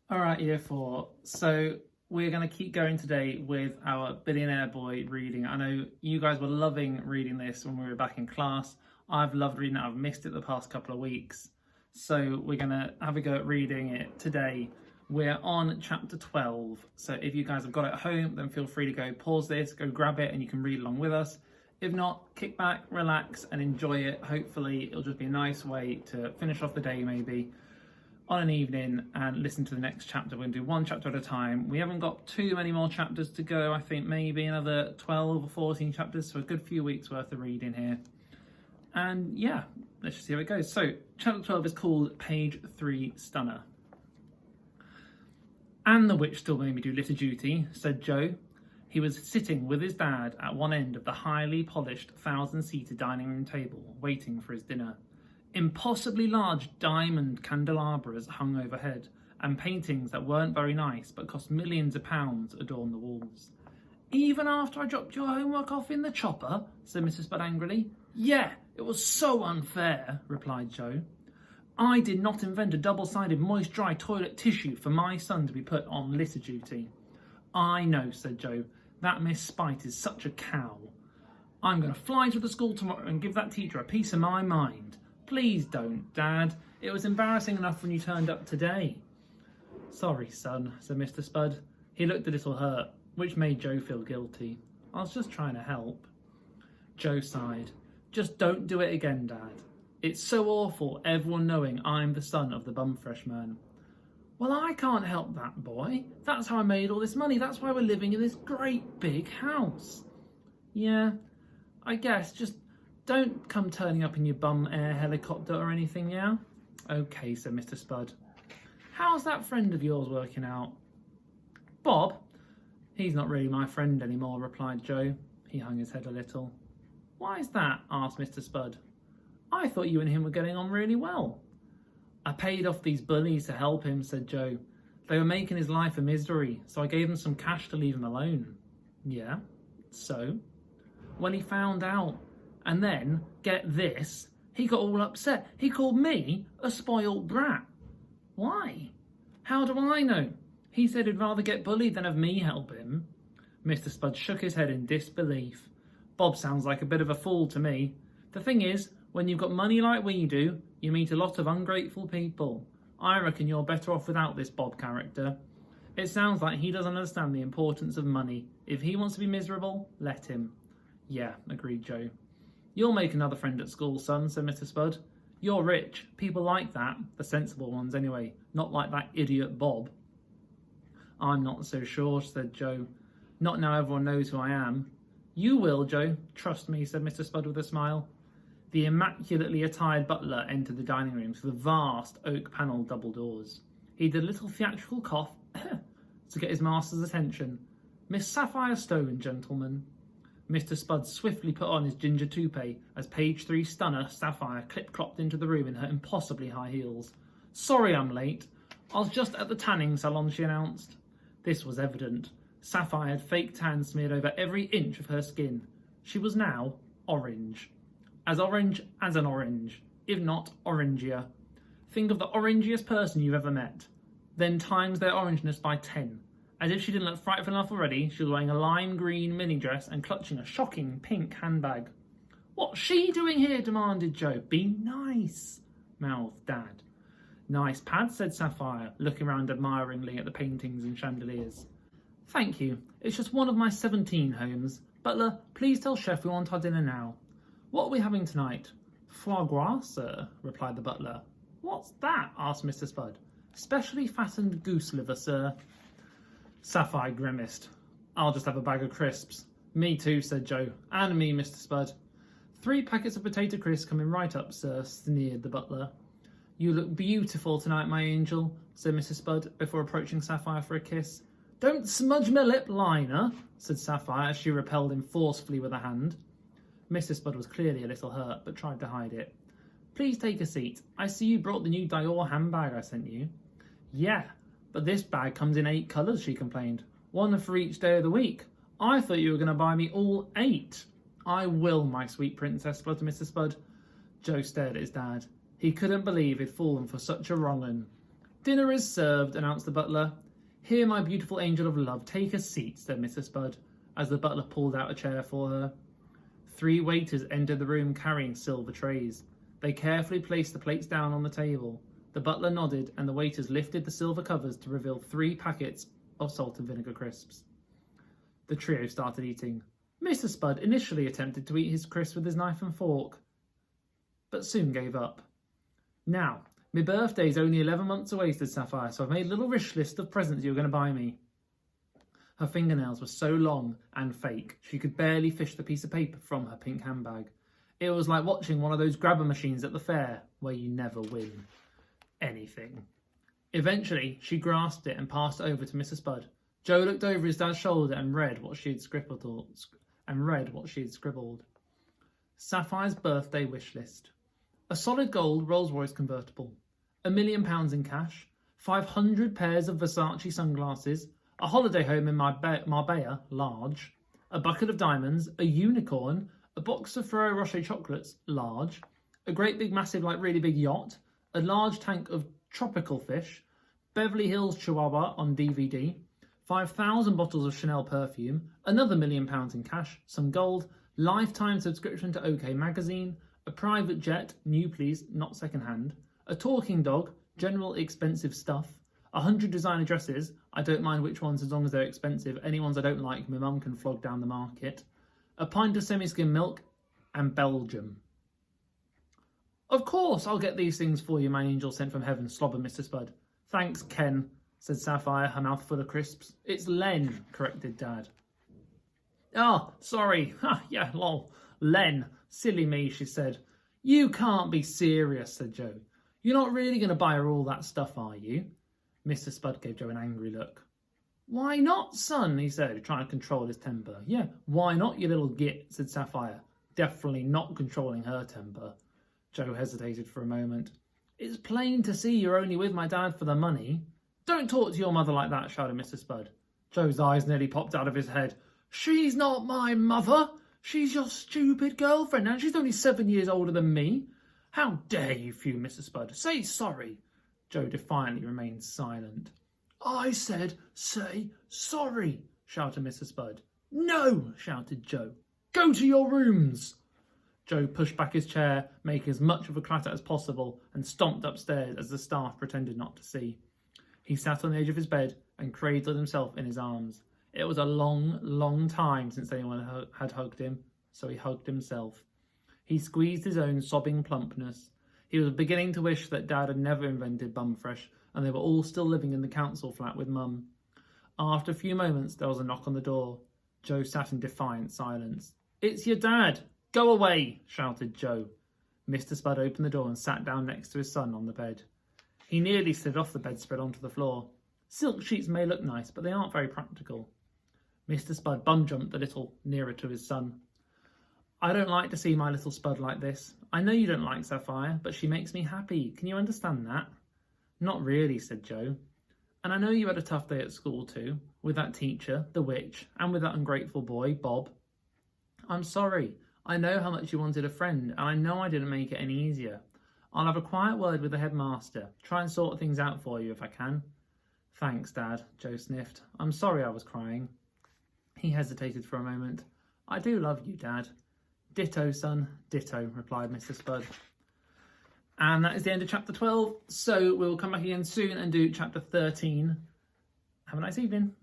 All right, year four. So we're going to keep going today with our Billionaire Boy reading. I know you guys were loving reading this when we were back in class. I've loved reading it. I've missed it the past couple of weeks. So we're going to have a go at reading it today. We're on chapter 12. So if you guys have got it at home, then feel free to go pause this, go grab it, and you can read along with us. If not, kick back, relax, and enjoy it. Hopefully, it'll just be a nice way to finish off the day, maybe on an evening, and listen to the next chapter. We're going to do one chapter at a time. We haven't got too many more chapters to go. I think maybe another 12 or 14 chapters, so a good few weeks worth of reading here. And yeah, let's just see how it goes. So chapter 12 is called Page 3 Stunner. "And the witch still made me do little duty," said Joe. He was sitting with his dad at one end of the highly polished 1,000-seater dining room table, waiting for his dinner. Impossibly large diamond candelabras hung overhead, and paintings that weren't very nice but cost millions of pounds adorned the walls. "Even after I dropped your homework off in the chopper?" said Mrs. Budd angrily. "Yeah, it was so unfair," replied Joe. "I did not invent a double-sided moist dry toilet tissue for my son to be put on litter duty." "I know," said Joe. "That Miss Spite is such a cow. I'm going to fly to the school tomorrow and give that teacher a piece of my mind." "Please don't, Dad. It was embarrassing enough when you turned up today." "Sorry, son," said Mr. Spud. He looked a little hurt, which made Joe feel guilty. "I was just trying to help." Joe sighed. "Just don't do it again, Dad. It's so awful, everyone knowing I'm the son of the bum freshman." "Well, I can't help that, boy. That's how I made all this money. That's why we're living in this great big house." "Yeah, I guess. Just don't come turning up in your bum air helicopter or anything, yeah?" "Okay," said Mr. Spud. "How's that friend of yours working out?" "Bob? He's not really my friend anymore," replied Joe. He hung his head a little. "Why's that?" asked Mr. Spud. "I thought you and him were getting on really well." "I paid off these bullies to help him," said Joe. "They were making his life a misery, so I gave them some cash to leave him alone." "Yeah, so?" "When he found out. And then, get this, he got all upset. He called me a spoiled brat." "Why?" "How do I know? He said he'd rather get bullied than have me help him." Mr. Spud shook his head in disbelief. "Bob sounds like a bit of a fool to me. The thing is, when you've got money like we do, you meet a lot of ungrateful people. I reckon you're better off without this Bob character. It sounds like he doesn't understand the importance of money. If he wants to be miserable, let him." "Yeah," agreed Joe. "You'll make another friend at school, son," said Mr. Spud. "You're rich. People like that. The sensible ones, anyway. Not like that idiot Bob." "I'm not so sure," said Joe. "Not now everyone knows who I am." "You will, Joe. Trust me," said Mr. Spud with a smile. The immaculately attired butler entered the dining room through the vast oak-panelled double doors. He did a little theatrical cough to get his master's attention. "Miss Sapphire Stone, gentlemen." Mr. Spud swiftly put on his ginger toupee as Page 3 Stunner Sapphire clip-clopped into the room in her impossibly high heels. "Sorry I'm late. I was just at the tanning salon," she announced. This was evident. Sapphire had fake tan smeared over every inch of her skin. She was now orange as an orange, if not orangier. Think of the orangiest person you've ever met. Then times their orangeness by 10. As if she didn't look frightful enough already, she was wearing a lime green mini dress and clutching a shocking pink handbag. "What's she doing here?" demanded Joe. "Be nice," mouthed Dad. "Nice pad," said Sapphire, looking around admiringly at the paintings and chandeliers. "Thank you. It's just one of my 17 homes. Butler, please tell Chef we want our dinner now." "What are we having tonight?" "Foie gras, sir," replied the butler. "What's that?" asked Mr. Spud. "Specially fattened goose liver, sir." Sapphire grimaced. "I'll just have a bag of crisps." "Me too," said Joe. "And me, Mr. Spud." "3 packets of potato crisps coming right up, sir," sneered the butler. "You look beautiful tonight, my angel," said Mrs. Spud before approaching Sapphire for a kiss. "Don't smudge my lip liner," said Sapphire as she repelled him forcefully with a hand. Mr. Spud was clearly a little hurt, but tried to hide it. "Please take a seat. I see you brought the new Dior handbag I sent you." "Yeah, but this bag comes in 8 colours," she complained. "One for each day of the week. I thought you were going to buy me all 8. "I will, my sweet princess," spluttered Mr. Spud. Joe stared at his dad. He couldn't believe he'd fallen for such a wrong un. "Dinner is served," announced the butler. "Here, my beautiful angel of love, take a seat," said Mrs. Spud, as the butler pulled out a chair for her. 3 waiters entered the room carrying silver trays. They carefully placed the plates down on the table. The butler nodded, and the waiters lifted the silver covers to reveal 3 packets of salt and vinegar crisps. The trio started eating. Mr. Spud initially attempted to eat his crisps with his knife and fork, but soon gave up. "Now, my birthday's only 11 months away," said Sapphire, "so I've made a little wish list of presents you're going to buy me." Her fingernails were so long and fake, she could barely fish the piece of paper from her pink handbag. It was like watching one of those grabber machines at the fair, where you never win anything. Eventually, she grasped it and passed it over to Mr. Spud. Joe looked over his dad's shoulder and read what she had scribbled. Sapphire's birthday wish list: a solid gold Rolls-Royce convertible, £1 million in cash, 500 pairs of Versace sunglasses, a holiday home in Marbella, large, a bucket of diamonds, a unicorn, a box of Ferrero Rocher chocolates, large, a great big massive like really big yacht, a large tank of tropical fish, Beverly Hills Chihuahua on DVD, 5,000 bottles of Chanel perfume, another £1 million in cash, some gold, lifetime subscription to OK Magazine, a private jet, new please, not second-hand, a talking dog, general expensive stuff, 100 designer dresses, I don't mind which ones as long as they're expensive, any ones I don't like my mum can flog down the market, a pint of semi-skim milk, and Belgium. "Of course, I'll get these things for you, my angel sent from heaven," slobbered Mr. Spud. "Thanks, Ken," said Sapphire, her mouth full of crisps. "It's Len," corrected Dad. "Oh, sorry. Yeah, lol. Len. Silly me," she said. "You can't be serious," said Joe. "You're not really going to buy her all that stuff, are you?" Mr. Spud gave Joe an angry look. "Why not, son?" he said, trying to control his temper. "Yeah, why not, you little git?" said Sapphire, definitely not controlling her temper. Joe hesitated for a moment. "It's plain to see you're only with my dad for the money." "Don't talk to your mother like that," shouted Mr. Spud. Joe's eyes nearly popped out of his head. "She's not my mother. She's your stupid girlfriend, and she's only 7 years older than me." "How dare you," fumed Mr. Spud. "Say sorry." Joe defiantly remained silent. "I said say sorry," shouted Mr. Spud. "No," shouted Joe. "Go to your rooms." Joe pushed back his chair, making as much of a clatter as possible, and stomped upstairs as the staff pretended not to see. He sat on the edge of his bed and cradled himself in his arms. It was a long, long time since anyone had hugged him, so he hugged himself. He squeezed his own sobbing plumpness. He was beginning to wish that Dad had never invented Bumfresh, and they were all still living in the council flat with Mum. After a few moments, there was a knock on the door. Joe sat in defiant silence. "It's your dad! Go away!" shouted Joe. Mr. Spud opened the door and sat down next to his son on the bed. He nearly slid off the bedspread onto the floor. Silk sheets may look nice, but they aren't very practical. Mr. Spud bum-jumped a little nearer to his son. "I don't like to see my little Spud like this. I know you don't like Sapphire, but she makes me happy. Can you understand that?" "Not really," said Joe. "And I know you had a tough day at school too, with that teacher, the witch, and with that ungrateful boy, Bob. I'm sorry. I know how much you wanted a friend, and I know I didn't make it any easier. I'll have a quiet word with the headmaster, try and sort things out for you if I can." "Thanks, Dad," Joe sniffed. "I'm sorry I was crying." He hesitated for a moment. "I do love you, Dad." "Ditto, son, ditto," replied Mr. Spud. And that is the end of chapter 12. So we'll come back again soon and do chapter 13. Have a nice evening.